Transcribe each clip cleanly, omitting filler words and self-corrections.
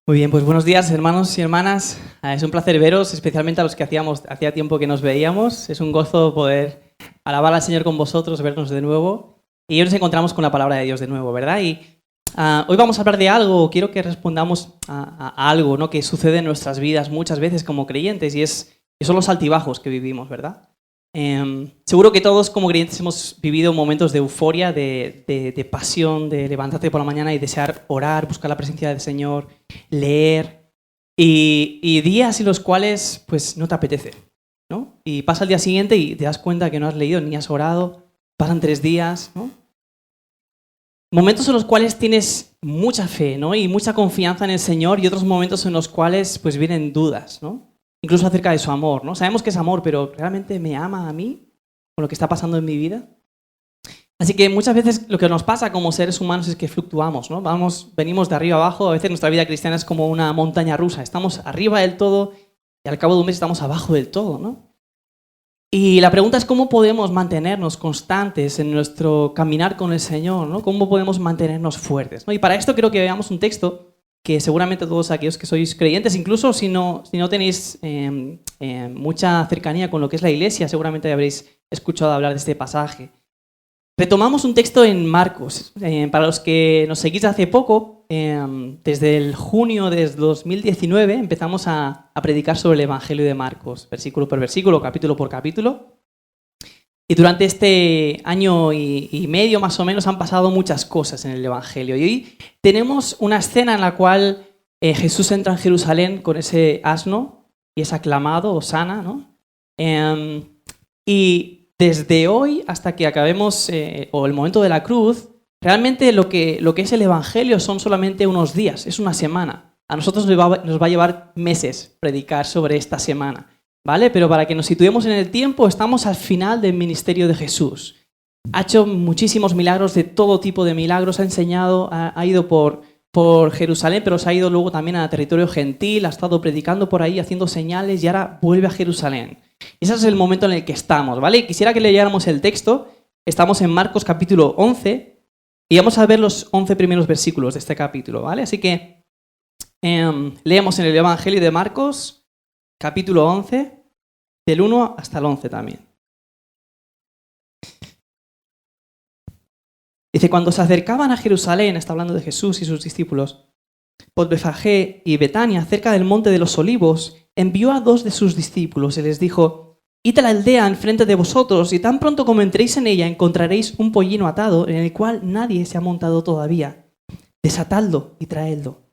Muy bien, pues buenos días, hermanos y hermanas. Es un placer veros, especialmente a los que hacía tiempo que nos veíamos. Es un gozo poder alabar al Señor con vosotros, vernos de nuevo. Y hoy nos encontramos con la palabra de Dios de nuevo, ¿verdad? Y hoy vamos a hablar de algo, quiero que respondamos a algo, ¿no?, que sucede en nuestras vidas muchas veces como creyentes, y son los altibajos que vivimos, ¿verdad? Seguro que todos como creyentes hemos vivido momentos de euforia, de pasión, de levantarte por la mañana y desear orar, buscar la presencia del Señor, leer, y días en los cuales pues no te apetece, ¿no? Y pasa el día siguiente y te das cuenta que no has leído ni has orado, pasan 3 días, ¿no? Momentos en los cuales tienes mucha fe, ¿no?, y mucha confianza en el Señor, y otros momentos en los cuales pues vienen dudas, ¿no?, incluso acerca de su amor, ¿no? Sabemos que es amor, pero ¿realmente me ama a mí con lo que está pasando en mi vida? Así que muchas veces lo que nos pasa como seres humanos es que fluctuamos, ¿no? Venimos de arriba a abajo. A veces nuestra vida cristiana es como una montaña rusa. Estamos arriba del todo y al cabo de un mes estamos abajo del todo, ¿no? Y la pregunta es cómo podemos mantenernos constantes en nuestro caminar con el Señor, ¿no? ¿Cómo podemos mantenernos fuertes, ¿no? Y para esto creo que veamos un texto que seguramente todos aquellos que sois creyentes, incluso si no tenéis mucha cercanía con lo que es la iglesia, seguramente habréis escuchado hablar de este pasaje. Retomamos un texto en Marcos. Para los que nos seguís hace poco, desde el junio de 2019 empezamos a predicar sobre el Evangelio de Marcos, versículo por versículo, capítulo por capítulo. Y durante este año y medio más o menos han pasado muchas cosas en el Evangelio. Y hoy tenemos una escena en la cual Jesús entra en Jerusalén con ese asno y es aclamado, Hosana, ¿no? Y desde hoy hasta que acabemos, o el momento de la cruz, realmente lo que es el Evangelio son solamente unos días, es una semana. A nosotros nos va a llevar meses predicar sobre esta semana, ¿vale? Pero para que nos situemos en el tiempo, estamos al final del ministerio de Jesús. Ha hecho muchísimos milagros, de todo tipo de milagros, ha enseñado, ha ido por Jerusalén, pero se ha ido luego también a territorio gentil, ha estado predicando por ahí, haciendo señales, y ahora vuelve a Jerusalén. Ese es el momento en el que estamos, ¿vale? Quisiera que leyéramos el texto. Estamos en Marcos capítulo 11 y vamos a ver los 11 primeros versículos de este capítulo, ¿vale? Así que leemos en el Evangelio de Marcos capítulo 11, del 1 hasta el 11 también. Dice, cuando se acercaban a Jerusalén, está hablando de Jesús y sus discípulos, por Betfagé y Betania, cerca del monte de los Olivos, envió a 2 de sus discípulos y les dijo, id a la aldea enfrente de vosotros, y tan pronto como entréis en ella encontraréis un pollino atado en el cual nadie se ha montado todavía. Desatadlo y traedlo.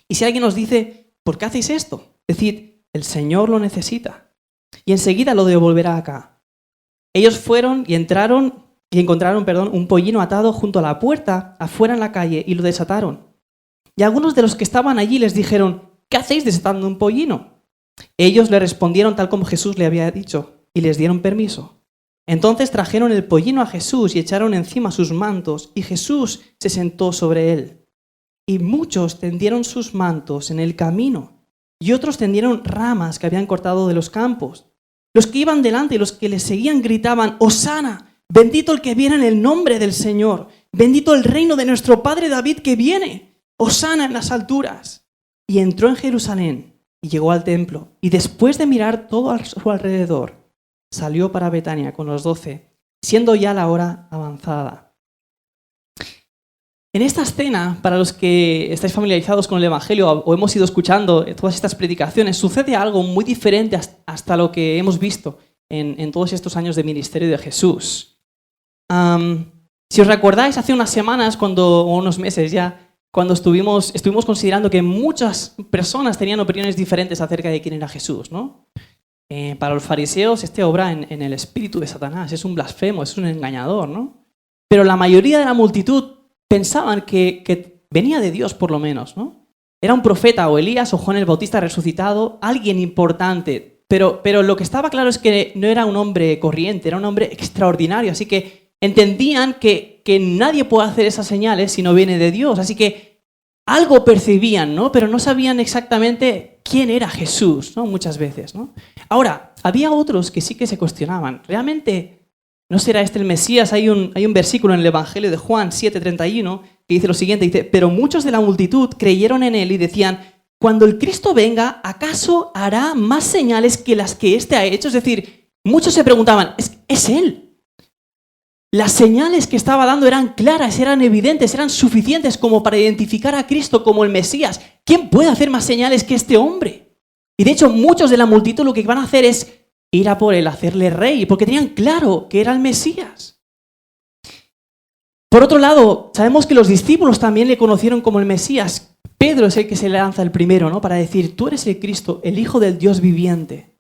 Y si alguien os dice, ¿por qué hacéis esto?, decid, el Señor lo necesita, y enseguida lo devolverá acá. Ellos fueron y encontraron, un pollino atado junto a la puerta, afuera en la calle, y lo desataron. Y algunos de los que estaban allí les dijeron, ¿qué hacéis desatando un pollino? Ellos le respondieron tal como Jesús le había dicho, y les dieron permiso. Entonces trajeron el pollino a Jesús y echaron encima sus mantos, y Jesús se sentó sobre él. Y muchos tendieron sus mantos en el camino, y otros tendieron ramas que habían cortado de los campos. Los que iban delante y los que les seguían gritaban, Hosana, bendito el que viene en el nombre del Señor, bendito el reino de nuestro padre David que viene, Hosana en las alturas. Y entró en Jerusalén y llegó al templo, y después de mirar todo a su alrededor, salió para Betania con los 12, siendo ya la hora avanzada. En esta escena, para los que estáis familiarizados con el Evangelio o hemos ido escuchando todas estas predicaciones, sucede algo muy diferente hasta lo que hemos visto en todos estos años de ministerio de Jesús. Si os recordáis, hace unas semanas, o unos meses ya, cuando estuvimos considerando que muchas personas tenían opiniones diferentes acerca de quién era Jesús, ¿no? Para los fariseos, obra en el espíritu de Satanás, es un blasfemo, es un engañador, ¿no? Pero la mayoría de la multitud pensaban que venía de Dios, por lo menos, ¿no? Era un profeta, o Elías, o Juan el Bautista resucitado, alguien importante. Pero lo que estaba claro es que no era un hombre corriente, era un hombre extraordinario, así que entendían que nadie puede hacer esas señales si no viene de Dios. Así que algo percibían, ¿no? Pero no sabían exactamente quién era Jesús, ¿no? Muchas veces, ¿no? Ahora, había otros que sí que se cuestionaban. ¿Realmente ¿no será este el Mesías? Hay un versículo en el Evangelio de Juan 7:31 que dice lo siguiente, dice, pero muchos de la multitud creyeron en él y decían, cuando el Cristo venga, ¿acaso hará más señales que las que éste ha hecho? Es decir, muchos se preguntaban, ¿es él? Las señales que estaba dando eran claras, eran evidentes, eran suficientes como para identificar a Cristo como el Mesías. ¿Quién puede hacer más señales que este hombre? Y de hecho, muchos de la multitud lo que van a hacer es ir a por él, hacerle rey, porque tenían claro que era el Mesías. Por otro lado, sabemos que los discípulos también le conocieron como el Mesías. Pedro es el que se le lanza el primero, ¿no? Para decir, tú eres el Cristo, el Hijo del Dios viviente.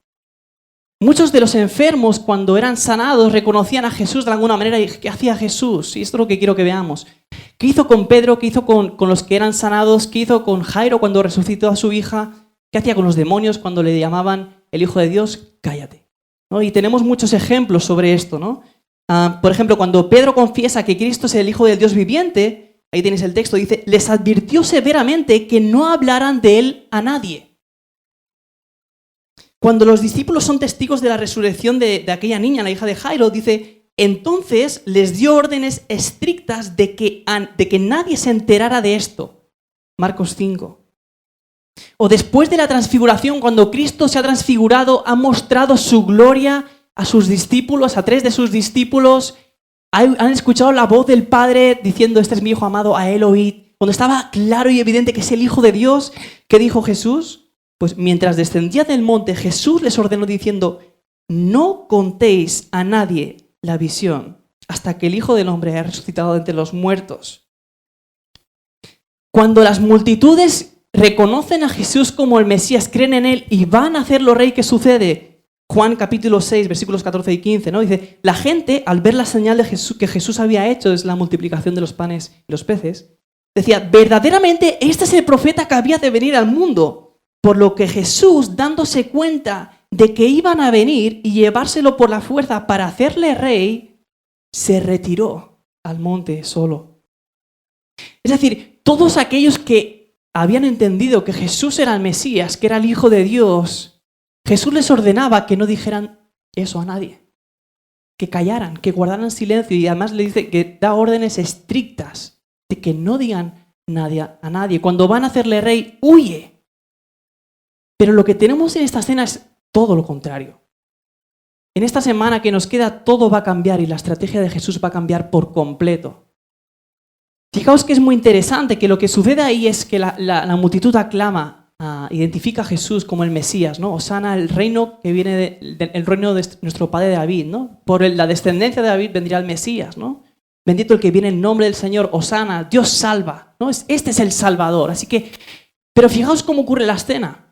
Muchos de los enfermos, cuando eran sanados, reconocían a Jesús de alguna manera. ¿Y qué hacía Jesús? Y esto es lo que quiero que veamos. ¿Qué hizo con Pedro? ¿Qué hizo con los que eran sanados? ¿Qué hizo con Jairo cuando resucitó a su hija? ¿Qué hacía con los demonios cuando le llamaban el Hijo de Dios? Cállate, ¿no? Y tenemos muchos ejemplos sobre esto, ¿no? Por ejemplo, cuando Pedro confiesa que Cristo es el Hijo del Dios viviente, ahí tienes el texto, dice, les advirtió severamente que no hablaran de él a nadie. Cuando los discípulos son testigos de la resurrección de aquella niña, la hija de Jairo, dice, entonces les dio órdenes estrictas de que nadie se enterara de esto. Marcos 5. O después de la transfiguración, cuando Cristo se ha transfigurado, ha mostrado su gloria a sus discípulos, a 3 de sus discípulos. Han escuchado la voz del Padre diciendo, este es mi Hijo amado, a él oíd. Cuando estaba claro y evidente que es el Hijo de Dios, ¿qué dijo Jesús? Pues mientras descendía del monte, Jesús les ordenó diciendo, no contéis a nadie la visión hasta que el Hijo del Hombre haya resucitado de entre los muertos. Cuando las multitudes reconocen a Jesús como el Mesías, creen en él y van a hacerlo rey, ¿qué sucede? Juan capítulo 6, versículos 14 y 15, ¿no? Dice, la gente, al ver la señal de Jesús, que Jesús había hecho, es la multiplicación de los panes y los peces, decía, verdaderamente este es el profeta que había de venir al mundo. Por lo que Jesús, dándose cuenta de que iban a venir y llevárselo por la fuerza para hacerle rey, se retiró al monte solo. Es decir, todos aquellos que habían entendido que Jesús era el Mesías, que era el Hijo de Dios, Jesús les ordenaba que no dijeran eso a nadie, que callaran, que guardaran silencio, y además le dice que da órdenes estrictas de que no digan a nadie. Cuando van a hacerle rey, huye. Pero lo que tenemos en esta escena es todo lo contrario. En esta semana que nos queda todo va a cambiar y la estrategia de Jesús va a cambiar por completo. Fijaos que es muy interesante que lo que sucede ahí es que la multitud aclama, identifica a Jesús como el Mesías, ¿no? Hosana, el reino que viene del reino de nuestro padre David, ¿no? Por la descendencia de David vendría el Mesías, ¿no? Bendito el que viene en nombre del Señor, Hosana, Dios salva, ¿no? Este es el Salvador. Así que, pero fijaos cómo ocurre la escena.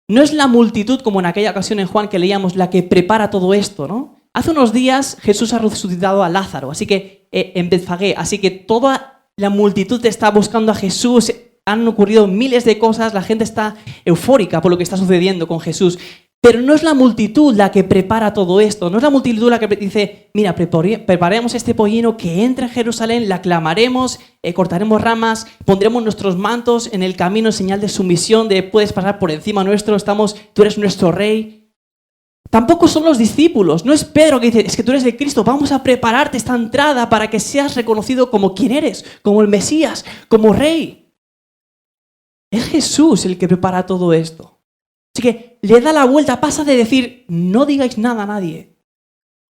No es la multitud, como en aquella ocasión en Juan que leíamos, la que prepara todo esto, ¿no? Hace unos días Jesús ha resucitado a Lázaro, así que en Betfagé, así que toda la multitud está buscando a Jesús, han ocurrido miles de cosas, la gente está eufórica por lo que está sucediendo con Jesús. Pero no es la multitud la que prepara todo esto, no es la multitud la que dice, mira, preparemos este pollino que entra en Jerusalén, la aclamaremos, cortaremos ramas, pondremos nuestros mantos en el camino en señal de sumisión, de puedes pasar por encima nuestro, tú eres nuestro rey. Tampoco son los discípulos, no es Pedro que dice, es que tú eres el Cristo, vamos a prepararte esta entrada para que seas reconocido como quien eres, como el Mesías, como rey. Es Jesús el que prepara todo esto. Así que le da la vuelta, pasa de decir, no digáis nada a nadie,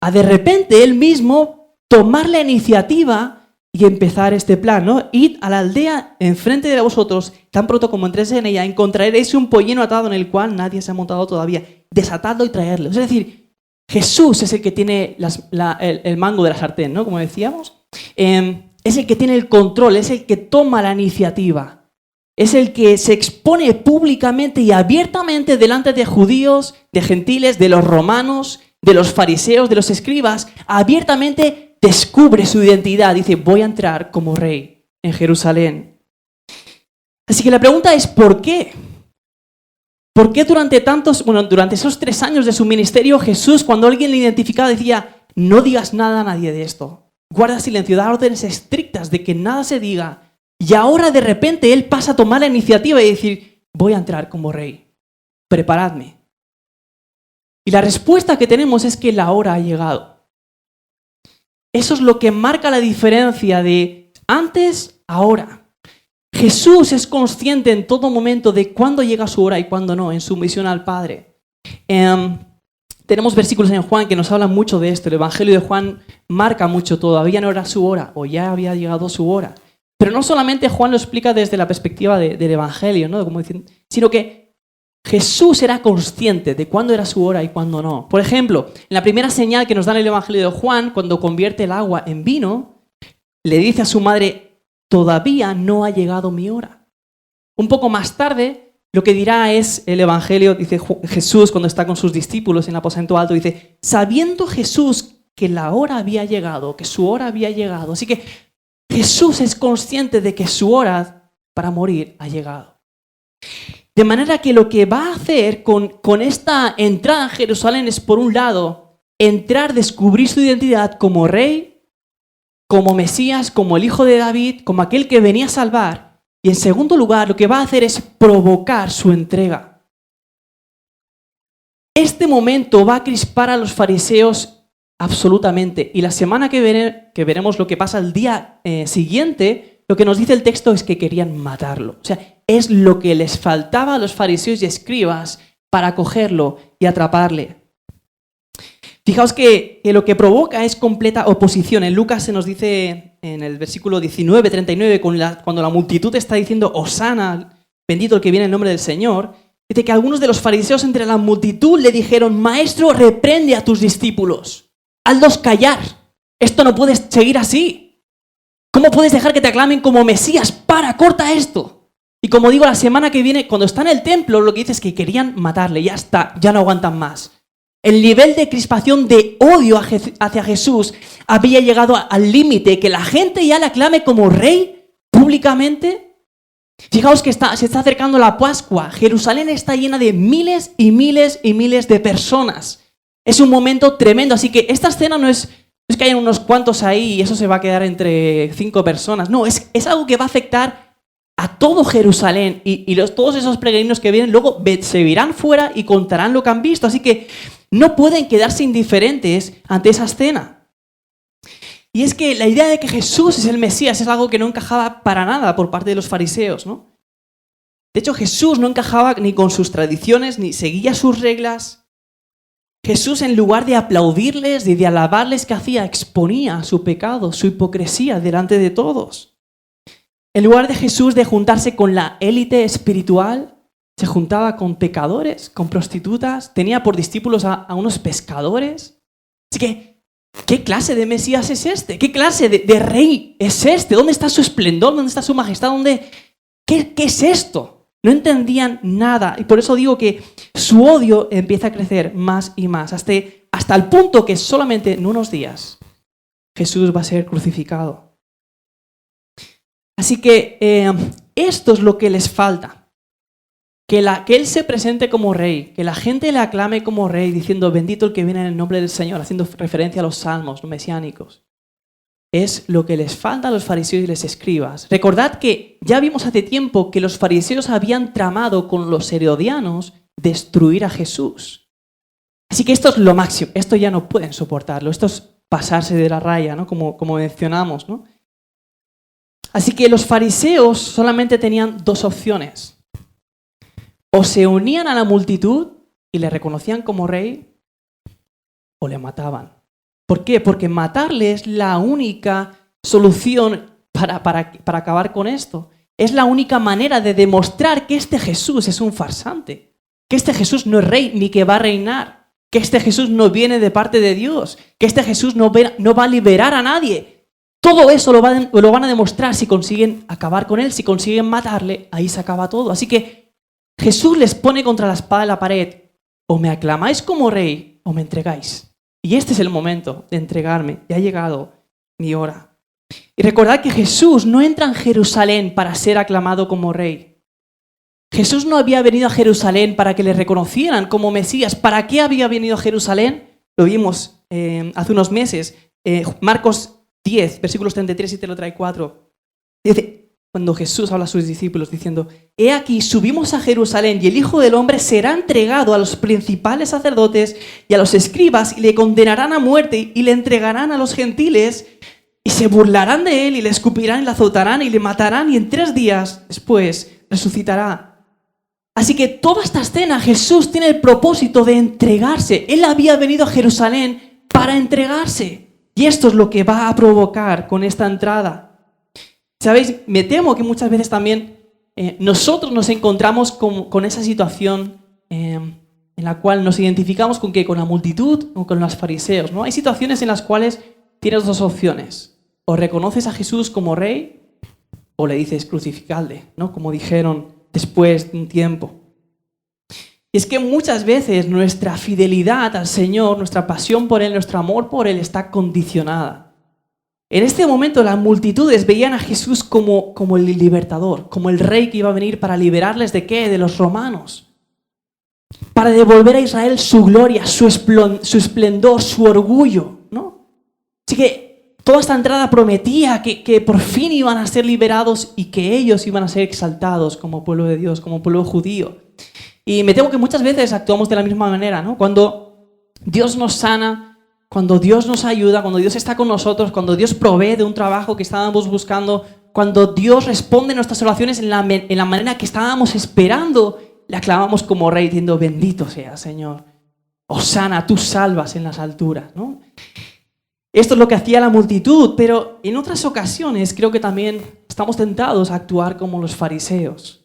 a de repente él mismo tomar la iniciativa y empezar este plan, ¿no? Id a la aldea enfrente de vosotros, tan pronto como entréis en ella, encontraréis un pollino atado en el cual nadie se ha montado todavía. Desatadlo y traerlo. Es decir, Jesús es el que tiene el mango de la sartén, ¿no? Como decíamos. Es el que tiene el control, es el que toma la iniciativa. Es el que se expone públicamente y abiertamente delante de judíos, de gentiles, de los romanos, de los fariseos, de los escribas. Abiertamente descubre su identidad. Dice, voy a entrar como rey en Jerusalén. Así que la pregunta es, ¿por qué? ¿Por qué durante esos 3 años de su ministerio, Jesús, cuando alguien le identificaba, decía, no digas nada a nadie de esto? Guarda silencio, da órdenes estrictas de que nada se diga. Y ahora de repente él pasa a tomar la iniciativa y decir, voy a entrar como rey, preparadme. Y la respuesta que tenemos es que la hora ha llegado. Eso es lo que marca la diferencia de antes a ahora. Jesús es consciente en todo momento de cuándo llega su hora y cuándo no, en su misión al Padre. Tenemos versículos en Juan que nos hablan mucho de esto. El Evangelio de Juan marca mucho, todavía no era su hora o ya había llegado su hora. Pero no solamente Juan lo explica desde la perspectiva del Evangelio, ¿no? Como diciendo, sino que Jesús era consciente de cuándo era su hora y cuándo no. Por ejemplo, en la primera señal que nos da en el Evangelio de Juan, cuando convierte el agua en vino, le dice a su madre, todavía no ha llegado mi hora. Un poco más tarde, lo que dirá es el Evangelio, dice Jesús cuando está con sus discípulos en el aposento alto, dice, sabiendo Jesús que la hora había llegado, que su hora había llegado. Así que Jesús es consciente de que su hora para morir ha llegado. De manera que lo que va a hacer con esta entrada a Jerusalén es, por un lado, entrar, descubrir su identidad como rey, como Mesías, como el hijo de David, como aquel que venía a salvar. Y en segundo lugar, lo que va a hacer es provocar su entrega. Este momento va a crispar a los fariseos absolutamente. Y la semana que veremos lo que pasa el día siguiente, lo que nos dice el texto es que querían matarlo. O sea, es lo que les faltaba a los fariseos y escribas para cogerlo y atraparle. Fijaos que lo que provoca es completa oposición. En Lucas se nos dice en el versículo 19, 39, cuando la multitud está diciendo Hosana, bendito el que viene en nombre del Señor, dice que algunos de los fariseos entre la multitud le dijeron, Maestro, reprende a tus discípulos, hazlos callar, esto no puede seguir así. ¿Cómo puedes dejar que te aclamen como Mesías? Corta esto. Y como digo, la semana que viene, cuando está en el templo, lo que dice es que querían matarle, ya está, ya no aguantan más. El nivel de crispación, de odio hacia Jesús había llegado al límite que la gente ya le aclame como rey públicamente. Fijaos que se está acercando la Pascua. Jerusalén está llena de miles y miles y miles de personas. Es un momento tremendo. Así que esta escena no es que hayan unos cuantos ahí y eso se va a quedar entre 5 personas. No, es algo que va a afectar a todo Jerusalén. Y todos esos peregrinos que vienen luego se irán fuera y contarán lo que han visto. Así que no pueden quedarse indiferentes ante esa escena. Y es que la idea de que Jesús es el Mesías es algo que no encajaba para nada por parte de los fariseos, ¿no? De hecho, Jesús no encajaba ni con sus tradiciones, ni seguía sus reglas. Jesús, en lugar de aplaudirles y de alabarles, ¿qué hacía? Exponía su pecado, su hipocresía delante de todos. En lugar de Jesús de juntarse con la élite espiritual, se juntaba con pecadores, con prostitutas, tenía por discípulos a unos pescadores. Así que, ¿qué clase de Mesías es este? ¿Qué clase de rey es este? ¿Dónde está su esplendor? ¿Dónde está su majestad? ¿Qué es esto? No entendían nada. Y por eso digo que su odio empieza a crecer más y más, hasta el punto que solamente en unos días Jesús va a ser crucificado. Así que esto es lo que les falta. Que Él se presente como rey, que la gente le aclame como rey, diciendo bendito el que viene en el nombre del Señor, haciendo referencia a los salmos mesiánicos. Es lo que les falta a los fariseos y los escribas. Recordad que ya vimos hace tiempo que los fariseos habían tramado con los herodianos destruir a Jesús. Así que esto es lo máximo, esto ya no pueden soportarlo, esto es pasarse de la raya, ¿no? Como mencionamos, ¿no? Así que los fariseos solamente tenían 2 opciones. O se unían a la multitud y le reconocían como rey, o le mataban. ¿Por qué? Porque matarle es la única solución para acabar con esto. Es la única manera de demostrar que este Jesús es un farsante, que este Jesús no es rey ni que va a reinar, que este Jesús no viene de parte de Dios, que este Jesús no va a liberar a nadie. Todo eso lo van a demostrar si consiguen acabar con él, si consiguen matarle, ahí se acaba todo. Así que Jesús les pone contra la espada de la pared, o me aclamáis como rey o me entregáis. Y este es el momento de entregarme, ya ha llegado mi hora. Y recordad que Jesús no entra en Jerusalén para ser aclamado como rey. Jesús no había venido a Jerusalén para que le reconocieran como Mesías. ¿Para qué había venido a Jerusalén? Lo vimos hace unos meses. Marcos 10, versículos 33 y 34. Dice, cuando Jesús habla a sus discípulos diciendo: «He aquí, subimos a Jerusalén y el Hijo del Hombre será entregado a los principales sacerdotes y a los escribas y le condenarán a muerte y le entregarán a los gentiles y se burlarán de él y le escupirán y le azotarán y le matarán y en 3 días después resucitará». Así que toda esta escena Jesús tiene el propósito de entregarse. Él había venido a Jerusalén para entregarse. Y esto es lo que va a provocar con esta entrada. ¿Sabéis? Me temo que muchas veces también nosotros nos encontramos con esa situación en la cual nos identificamos con la multitud o con los fariseos, ¿no? Hay situaciones en las cuales tienes 2 opciones. O reconoces a Jesús como rey o le dices crucificadle, ¿no? Como dijeron después de un tiempo. Y es que muchas veces nuestra fidelidad al Señor, nuestra pasión por Él, nuestro amor por Él está condicionada. En este momento las multitudes veían a Jesús como el libertador, como el rey que iba a venir para liberarles ¿de qué? De los romanos. Para devolver a Israel su gloria, su esplendor, su orgullo, ¿no? Así que toda esta entrada prometía que por fin iban a ser liberados y que ellos iban a ser exaltados como pueblo de Dios, como pueblo judío. Y me temo que muchas veces actuamos de la misma manera, ¿no? Cuando Dios nos sana, cuando Dios nos ayuda, cuando Dios está con nosotros, cuando Dios provee de un trabajo que estábamos buscando, cuando Dios responde nuestras oraciones en la manera que estábamos esperando, le aclamamos como rey diciendo: bendito sea Señor, hosana, tú salvas en las alturas, ¿no? Esto es lo que hacía la multitud, pero en otras ocasiones creo que también estamos tentados a actuar como los fariseos.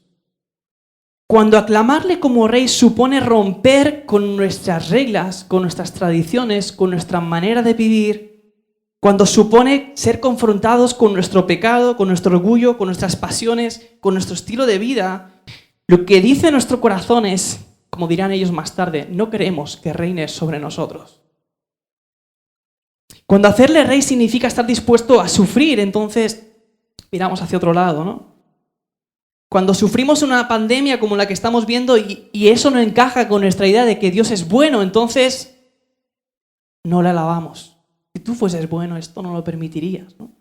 Cuando aclamarle como rey supone romper con nuestras reglas, con nuestras tradiciones, con nuestra manera de vivir, cuando supone ser confrontados con nuestro pecado, con nuestro orgullo, con nuestras pasiones, con nuestro estilo de vida, lo que dice nuestro corazón es, como dirán ellos más tarde, no queremos que reines sobre nosotros. Cuando hacerle rey significa estar dispuesto a sufrir, entonces miramos hacia otro lado, ¿no? Cuando sufrimos una pandemia como la que estamos viendo y eso no encaja con nuestra idea de que Dios es bueno, entonces no le alabamos. Si tú fueses bueno, esto no lo permitirías, ¿no?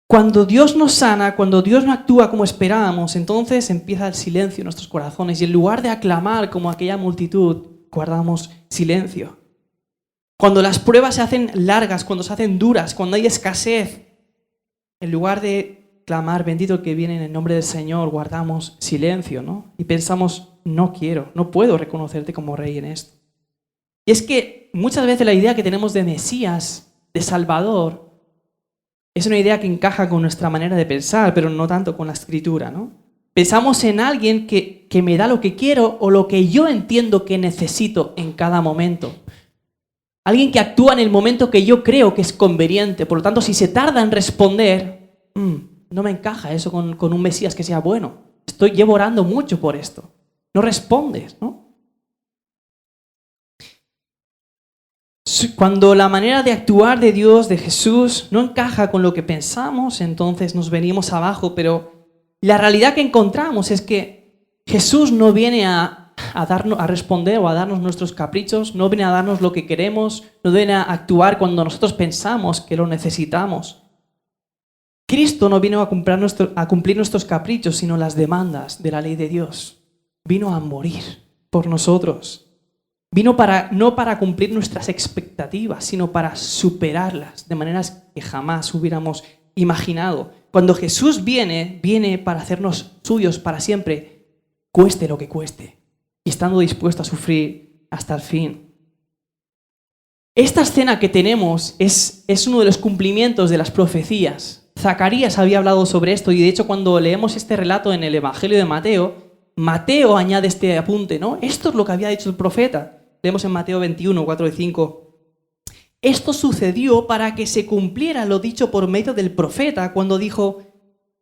Cuando Dios nos sana, cuando Dios no actúa como esperábamos, entonces empieza el silencio en nuestros corazones y en lugar de aclamar como aquella multitud, guardamos silencio. Cuando las pruebas se hacen largas, cuando se hacen duras, cuando hay escasez, en lugar de clamar bendito el que viene en el nombre del Señor, guardamos silencio, ¿no? Y pensamos: no quiero, no puedo reconocerte como rey en esto. Y es que muchas veces la idea que tenemos de Mesías, de Salvador, es una idea que encaja con nuestra manera de pensar, pero no tanto con la Escritura, ¿no? Pensamos en alguien que me da lo que quiero o lo que yo entiendo que necesito en cada momento. Alguien que actúa en el momento que yo creo que es conveniente. Por lo tanto, si se tarda en responder, no me encaja eso con un Mesías que sea bueno. Llevo orando mucho por esto. No respondes, ¿no? Cuando la manera de actuar de Dios, de Jesús, no encaja con lo que pensamos, entonces nos venimos abajo, pero la realidad que encontramos es que Jesús no viene a responder o a darnos nuestros caprichos, no viene a darnos lo que queremos, no viene a actuar cuando nosotros pensamos que lo necesitamos. Cristo no vino a cumplir nuestros caprichos, sino las demandas de la ley de Dios. Vino a morir por nosotros. Vino no para cumplir nuestras expectativas, sino para superarlas de maneras que jamás hubiéramos imaginado. Cuando Jesús viene para hacernos suyos para siempre, cueste lo que cueste, y estando dispuesto a sufrir hasta el fin. Esta escena que tenemos es uno de los cumplimientos de las profecías. Zacarías había hablado sobre esto y de hecho cuando leemos este relato en el Evangelio de Mateo añade este apunte, ¿no? Esto es lo que había dicho el profeta. Leemos en Mateo 21, 4 y 5. Esto sucedió para que se cumpliera lo dicho por medio del profeta cuando dijo: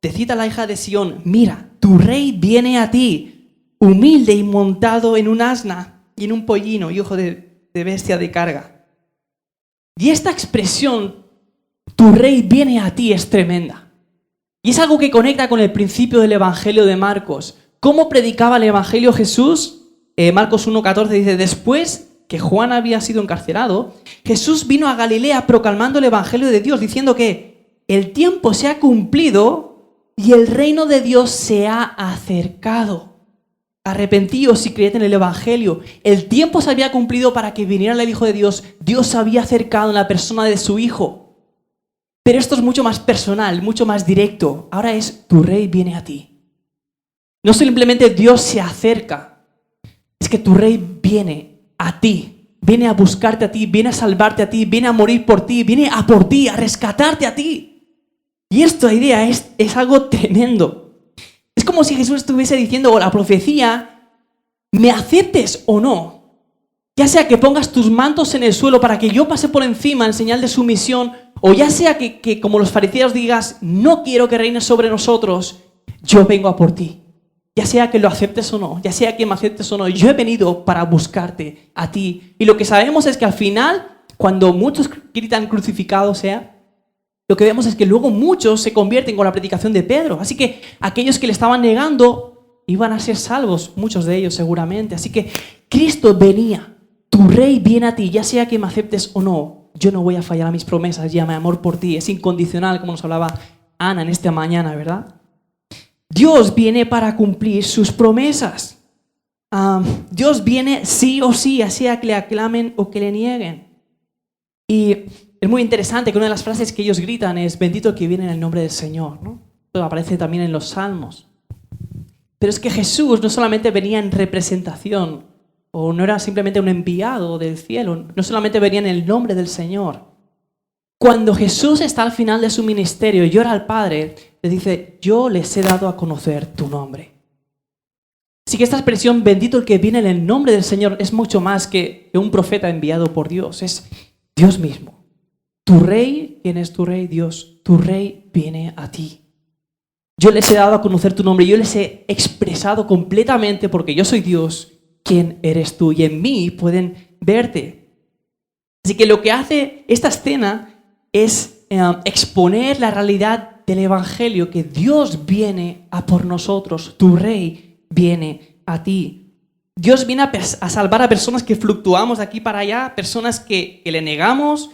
decid a la hija de Sión, mira, tu rey viene a ti, humilde y montado en un asna y en un pollino, hijo de bestia de carga. Y esta expresión, tu rey viene a ti, es tremenda. Y es algo que conecta con el principio del Evangelio de Marcos. ¿Cómo predicaba el Evangelio Jesús? Marcos 1:14 dice: después que Juan había sido encarcelado, Jesús vino a Galilea proclamando el Evangelio de Dios, diciendo que el tiempo se ha cumplido y el reino de Dios se ha acercado. Arrepentíos y creed en el Evangelio. El tiempo se había cumplido para que viniera el Hijo de Dios. Dios se había acercado en la persona de su Hijo. Pero esto es mucho más personal, mucho más directo. Ahora es, tu Rey viene a ti. No simplemente Dios se acerca, es que tu Rey viene a ti. Viene a buscarte a ti, viene a salvarte a ti, viene a morir por ti, viene a por ti, a rescatarte a ti. Y esta idea es algo tremendo. Es como si Jesús estuviese diciendo, o la profecía, me aceptes o no. Ya sea que pongas tus mantos en el suelo para que yo pase por encima en señal de sumisión, o ya sea que como los fariseos digas, no quiero que reines sobre nosotros, yo vengo a por ti. Ya sea que lo aceptes o no, ya sea que me aceptes o no, yo he venido para buscarte a ti. Y lo que sabemos es que al final, cuando muchos gritan crucificado sea, lo que vemos es que luego muchos se convierten con la predicación de Pedro. Así que aquellos que le estaban negando iban a ser salvos, muchos de ellos seguramente. Así que Cristo venía, tu Rey viene a ti, ya sea que me aceptes o no. Yo no voy a fallar a mis promesas y a mi amor por ti. Es incondicional, como nos hablaba Ana en esta mañana, ¿verdad? Dios viene para cumplir sus promesas. Dios viene sí o sí, ya sea que le aclamen o que le nieguen. Y es muy interesante que una de las frases que ellos gritan es bendito el que viene en el nombre del Señor, ¿no? Esto aparece también en los Salmos. Pero es que Jesús no solamente venía en representación, o no era simplemente un enviado del cielo, no solamente venía en el nombre del Señor. Cuando Jesús está al final de su ministerio y ora al Padre, le dice, yo les he dado a conocer tu nombre. Así que esta expresión, bendito el que viene en el nombre del Señor, es mucho más que un profeta enviado por Dios, es Dios mismo. Tu Rey, ¿quién es tu Rey? Dios, tu Rey viene a ti. Yo les he dado a conocer tu nombre, yo les he expresado completamente, porque yo soy Dios, quién eres tú, y en mí pueden verte. Así que lo que hace esta escena es exponer la realidad del Evangelio, que Dios viene a por nosotros, tu Rey viene a ti. Dios viene a salvar a personas que fluctuamos de aquí para allá, personas que le negamos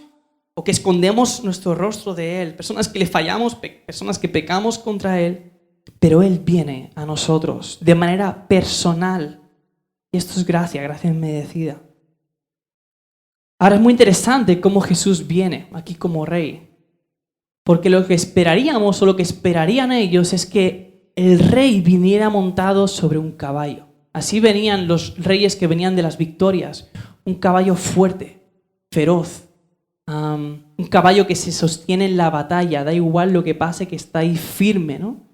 o que escondemos nuestro rostro de Él, personas que le fallamos, personas que pecamos contra Él, pero Él viene a nosotros de manera personal. Y esto es gracia inmerecida. Ahora es muy interesante cómo Jesús viene aquí como Rey, porque lo que esperaríamos o lo que esperarían ellos es que el Rey viniera montado sobre un caballo. Así venían los reyes que venían de las victorias, un caballo fuerte, feroz, un caballo que se sostiene en la batalla, da igual lo que pase, que está ahí firme, ¿no?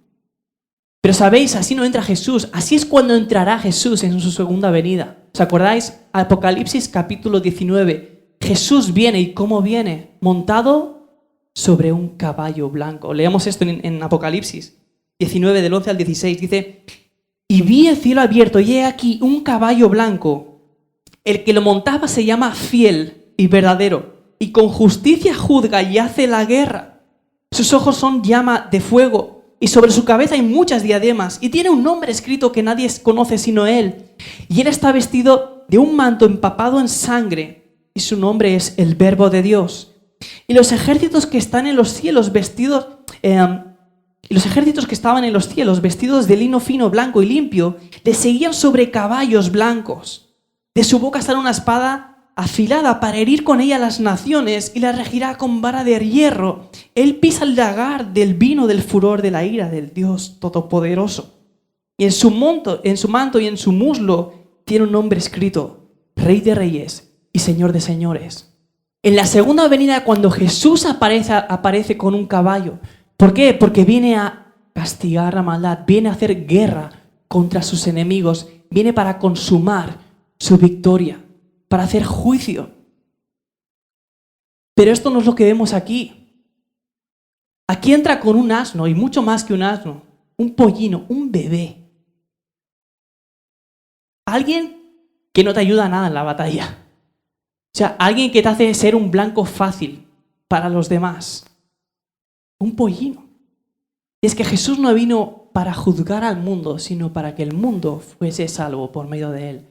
Pero sabéis, así no entra Jesús, así es cuando entrará Jesús en su segunda venida. ¿Os acordáis? Apocalipsis capítulo 19, Jesús viene, ¿y cómo viene? Montado sobre un caballo blanco. Leamos esto en Apocalipsis 19, del 11 al 16, dice, y vi el cielo abierto y he aquí un caballo blanco, el que lo montaba se llama Fiel y Verdadero, y con justicia juzga y hace la guerra. Sus ojos son llama de fuego, y sobre su cabeza hay muchas diademas, y tiene un nombre escrito que nadie conoce sino él. Y él está vestido de un manto empapado en sangre, y su nombre es el Verbo de Dios. Y los ejércitos que están en los cielos vestidos, los ejércitos que estaban en los cielos vestidos de lino fino, blanco y limpio, le seguían sobre caballos blancos. De su boca sale una espada afilada para herir con ella a las naciones y la regirá con vara de hierro. Él pisa el lagar del vino del furor de la ira del Dios Todopoderoso. Y en su manto y en su muslo tiene un nombre escrito, Rey de Reyes y Señor de Señores. En la segunda venida, cuando Jesús aparece con un caballo. ¿Por qué? Porque viene a castigar la maldad, viene a hacer guerra contra sus enemigos, viene para consumar su victoria, para hacer juicio. Pero esto no es lo que vemos aquí. Aquí entra con un asno, y mucho más que un asno, un pollino, un bebé. Alguien que no te ayuda a nada en la batalla. O sea, alguien que te hace ser un blanco fácil para los demás. Un pollino. Y es que Jesús no vino para juzgar al mundo, sino para que el mundo fuese salvo por medio de él.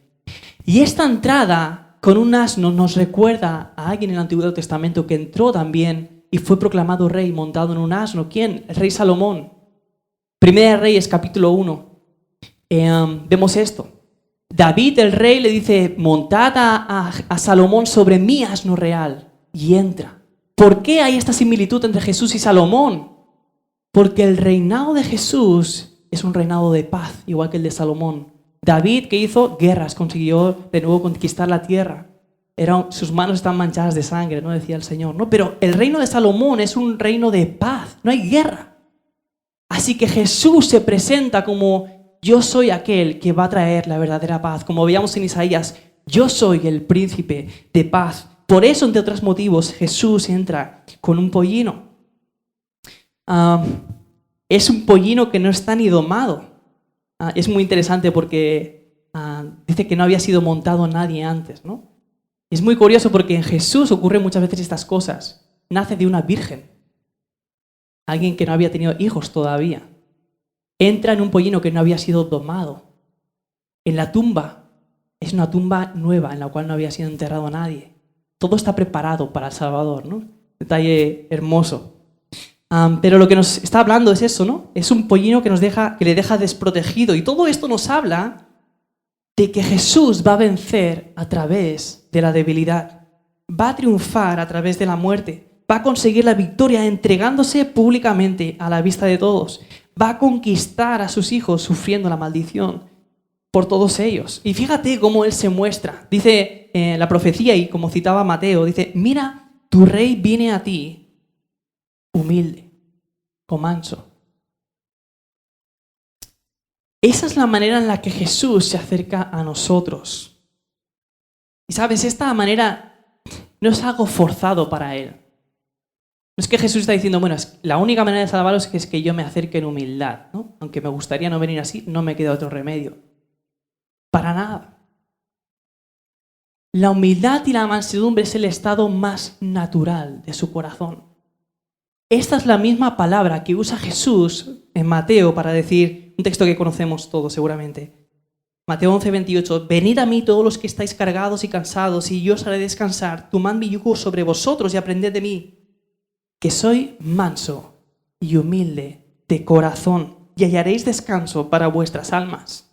Y esta entrada con un asno nos recuerda a alguien en el Antiguo Testamento que entró también y fue proclamado rey montado en un asno. ¿Quién? El rey Salomón. Primera de Reyes, capítulo 1. Vemos esto. David, el rey, le dice, montad a Salomón sobre mi asno real. Y entra. ¿Por qué hay esta similitud entre Jesús y Salomón? Porque el reinado de Jesús es un reinado de paz, igual que el de Salomón. David, ¿qué hizo? Guerras, consiguió de nuevo conquistar la tierra. Sus manos están manchadas de sangre, ¿no? Decía el Señor, ¿no? Pero el reino de Salomón es un reino de paz, no hay guerra. Así que Jesús se presenta como yo soy aquel que va a traer la verdadera paz. Como veíamos en Isaías, yo soy el príncipe de paz. Por eso, entre otros motivos, Jesús entra con un pollino. Es un pollino que no está ni domado. Es muy interesante porque dice que no había sido montado nadie antes, ¿no? Es muy curioso porque en Jesús ocurren muchas veces estas cosas. Nace de una virgen. Alguien que no había tenido hijos todavía. Entra en un pollino que no había sido domado. En la tumba, es una tumba nueva en la cual no había sido enterrado nadie. Todo está preparado para el Salvador, ¿no? Detalle hermoso. Pero lo que nos está hablando es eso, ¿no? Es un pollino que le deja desprotegido. Y todo esto nos habla de que Jesús va a vencer a través de la debilidad. Va a triunfar a través de la muerte. Va a conseguir la victoria entregándose públicamente a la vista de todos. Va a conquistar a sus hijos sufriendo la maldición por todos ellos. Y fíjate cómo Él se muestra. Dice la profecía, y como citaba Mateo, dice, mira, tu rey viene a ti humilde o manso. Esa es la manera en la que Jesús se acerca a nosotros. Y sabes, esta manera no es algo forzado para Él. No es que Jesús está diciendo, bueno, la única manera de salvaros es que yo me acerque en humildad, ¿no? Aunque me gustaría no venir así, no me queda otro remedio. Para nada. La humildad y la mansedumbre es el estado más natural de su corazón. Esta es la misma palabra que usa Jesús en Mateo para decir, un texto que conocemos todos seguramente. Mateo 11:28, venid a mí todos los que estáis cargados y cansados, y yo os haré descansar. Tomad mi yugo sobre vosotros y aprended de mí, que soy manso y humilde de corazón, y hallaréis descanso para vuestras almas.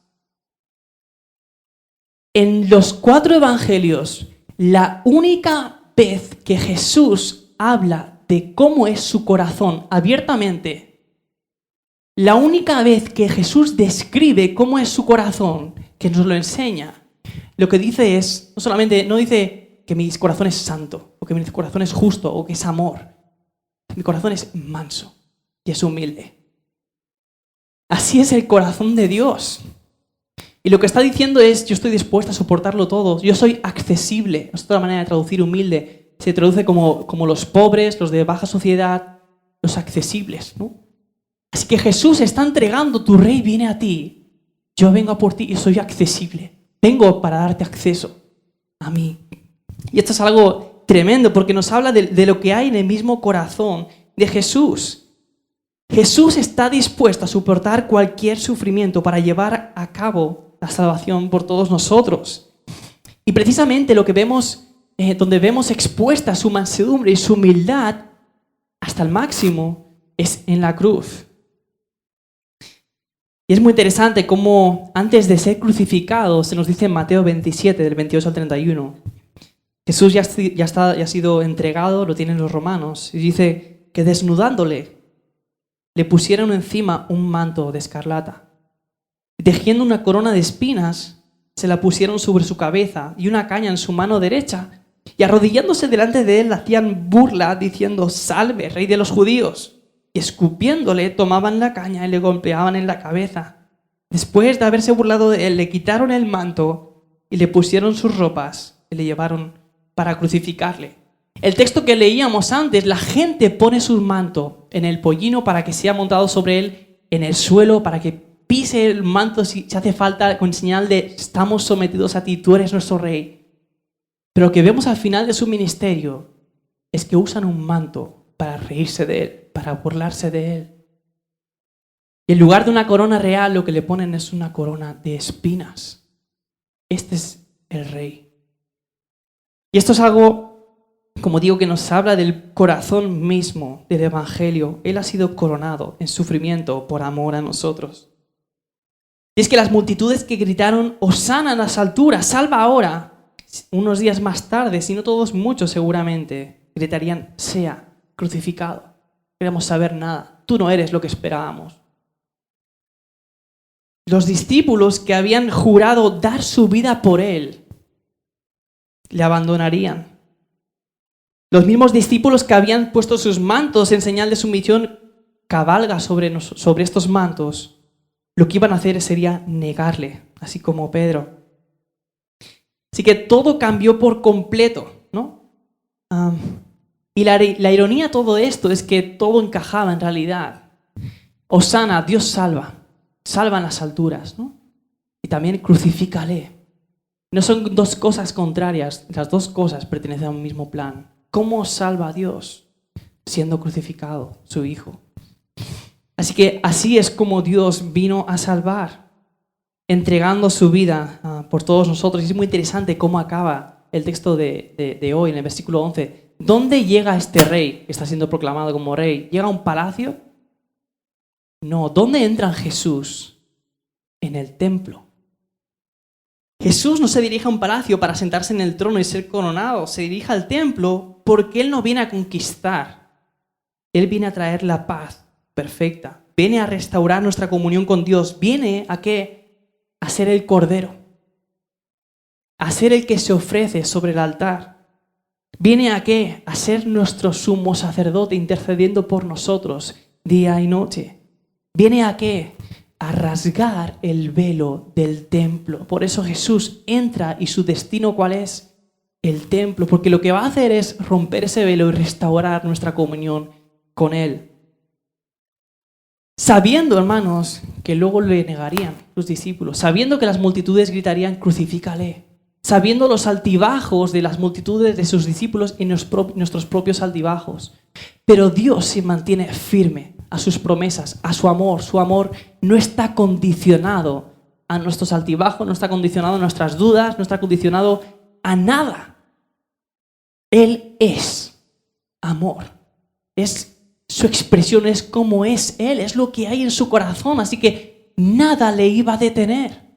En los 4 evangelios, la única vez que Jesús habla de cómo es su corazón abiertamente, la única vez que Jesús describe cómo es su corazón, que nos lo enseña, lo que dice es, no dice que mi corazón es santo, o que mi corazón es justo, o que es amor. Mi corazón es manso y es humilde. Así es el corazón de Dios. Y lo que está diciendo es, yo estoy dispuesta a soportarlo todo. Yo soy accesible. Es otra manera de traducir humilde. Se traduce como los pobres, los de baja sociedad, los accesibles, ¿no? Así que Jesús está entregando, tu rey viene a ti. Yo vengo a por ti y soy accesible. Vengo para darte acceso a mí. Y esto es algo tremendo porque nos habla de lo que hay en el mismo corazón de Jesús. Jesús está dispuesto a soportar cualquier sufrimiento para llevar a cabo la salvación por todos nosotros. Y precisamente lo que vemos, donde vemos expuesta su mansedumbre y su humildad hasta el máximo, es en la cruz. Y es muy interesante cómo antes de ser crucificado, se nos dice en Mateo 27, del 28 al 31, Jesús ya ha sido entregado, lo tienen los romanos, y dice que desnudándole, le pusieron encima un manto de escarlata. Tejiendo una corona de espinas, se la pusieron sobre su cabeza y una caña en su mano derecha. Y arrodillándose delante de él, hacían burla diciendo, salve, rey de los judíos. Y escupiéndole, tomaban la caña y le golpeaban en la cabeza. Después de haberse burlado de él, le quitaron el manto y le pusieron sus ropas y le llevaron para crucificarle. El texto que leíamos antes, la gente pone su manto en el pollino para que sea montado sobre él en el suelo, para que pise el manto si hace falta, con señal de estamos sometidos a ti, tú eres nuestro rey. Pero lo que vemos al final de su ministerio es que usan un manto para reírse de él, para burlarse de él. Y en lugar de una corona real, lo que le ponen es una corona de espinas. Este es el rey. Y esto es algo como digo, que nos habla del corazón mismo del Evangelio. Él ha sido coronado en sufrimiento por amor a nosotros. Y es que las multitudes que gritaron, Hosana en las alturas, salva ahora, unos días más tarde, si no todos, muchos seguramente, gritarían, sea crucificado. No queremos saber nada. Tú no eres lo que esperábamos. Los discípulos que habían jurado dar su vida por él, le abandonarían. Los mismos discípulos que habían puesto sus mantos en señal de sumisión, cabalga sobre estos mantos, lo que iban a hacer sería negarle, así como Pedro. Así que todo cambió por completo, ¿no? Y la ironía de todo esto es que todo encajaba en realidad. Hosana, Dios salva en las alturas, ¿no? Y también crucifícale. No son dos cosas contrarias, las dos cosas pertenecen a un mismo plan. ¿Cómo salva a Dios? Siendo crucificado, su Hijo. Así que así es como Dios vino a salvar, entregando su vida por todos nosotros. Y es muy interesante cómo acaba el texto de hoy, en el versículo 11. ¿Dónde llega este rey que está siendo proclamado como rey? ¿Llega a un palacio? No. ¿Dónde entra Jesús? En el templo. Jesús no se dirige a un palacio para sentarse en el trono y ser coronado. Se dirige al templo porque Él no viene a conquistar. Él viene a traer la paz perfecta. Viene a restaurar nuestra comunión con Dios. ¿Viene a qué? A ser el Cordero. A ser el que se ofrece sobre el altar. ¿Viene a qué? A ser nuestro sumo sacerdote intercediendo por nosotros día y noche. ¿Viene a qué? A rasgar el velo del templo. Por eso Jesús entra y su destino, ¿cuál es? El templo. Porque lo que va a hacer es romper ese velo y restaurar nuestra comunión con Él. Sabiendo, hermanos, que luego le negarían sus discípulos. Sabiendo que las multitudes gritarían, crucifícale. Sabiendo los altibajos de las multitudes de sus discípulos y nuestros propios altibajos. Pero Dios se mantiene firme a sus promesas, a su amor. Su amor no está condicionado a nuestros altibajos, no está condicionado a nuestras dudas, no está condicionado a nada. Él es amor. Su expresión es como es Él, es lo que hay en su corazón. Así que nada le iba a detener.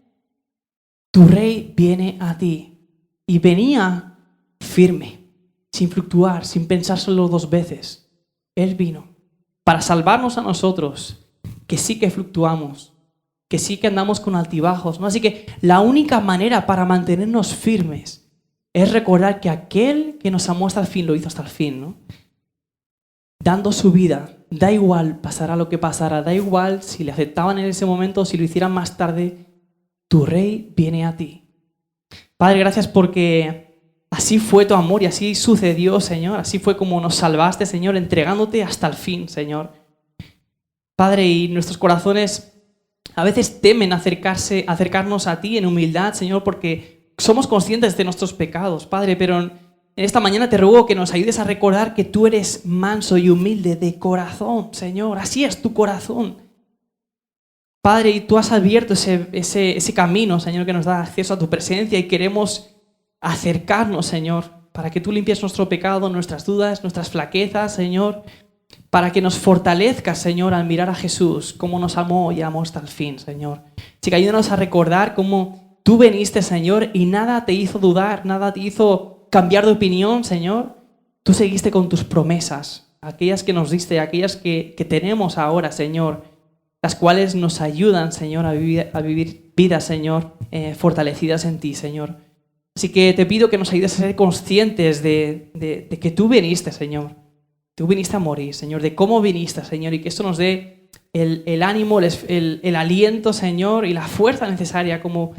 Tu rey viene a ti. Y venía firme, sin fluctuar, sin pensar solo dos veces. Él vino para salvarnos a nosotros, que sí que fluctuamos, que sí que andamos con altibajos, ¿no? Así que la única manera para mantenernos firmes es recordar que aquel que nos amó hasta el fin, lo hizo hasta el fin, ¿no? Dando su vida, da igual, pasará lo que pasará, da igual si le aceptaban en ese momento o si lo hicieran más tarde, tu rey viene a ti. Padre, gracias porque así fue tu amor y así sucedió, Señor. Así fue como nos salvaste, Señor, entregándote hasta el fin, Señor. Padre, y nuestros corazones a veces temen acercarnos a ti en humildad, Señor, porque somos conscientes de nuestros pecados, Padre, pero en esta mañana te ruego que nos ayudes a recordar que tú eres manso y humilde de corazón, Señor. Así es tu corazón. Padre, y tú has abierto ese camino, Señor, que nos da acceso a tu presencia y queremos acercarnos, Señor, para que tú limpies nuestro pecado, nuestras dudas, nuestras flaquezas, Señor, para que nos fortalezcas, Señor, al mirar a Jesús, cómo nos amó y amó hasta el fin, Señor. Así que ayúdanos a recordar cómo tú viniste, Señor, y nada te hizo dudar, nada te hizo cambiar de opinión, Señor. Tú seguiste con tus promesas, aquellas que nos diste, aquellas que tenemos ahora, Señor, las cuales nos ayudan, Señor, a vivir vidas, Señor, fortalecidas en ti, Señor. Así que te pido que nos ayudes a ser conscientes de que tú viniste, Señor. Tú viniste a morir, Señor, de cómo viniste, Señor, y que esto nos dé el ánimo, el aliento, Señor, y la fuerza necesaria como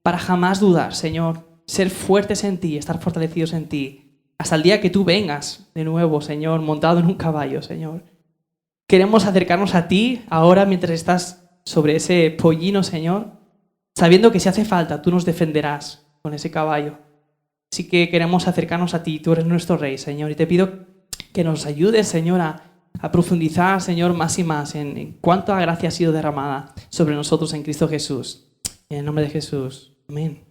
para jamás dudar, Señor. Ser fuertes en ti, estar fortalecidos en ti, hasta el día que tú vengas de nuevo, Señor, montado en un caballo, Señor. Queremos acercarnos a ti ahora mientras estás sobre ese pollino, Señor, sabiendo que si hace falta tú nos defenderás con ese caballo. Así que queremos acercarnos a ti, tú eres nuestro Rey, Señor, y te pido que nos ayudes, Señor, a profundizar, Señor, más y más en cuánta gracia ha sido derramada sobre nosotros en Cristo Jesús. En el nombre de Jesús. Amén.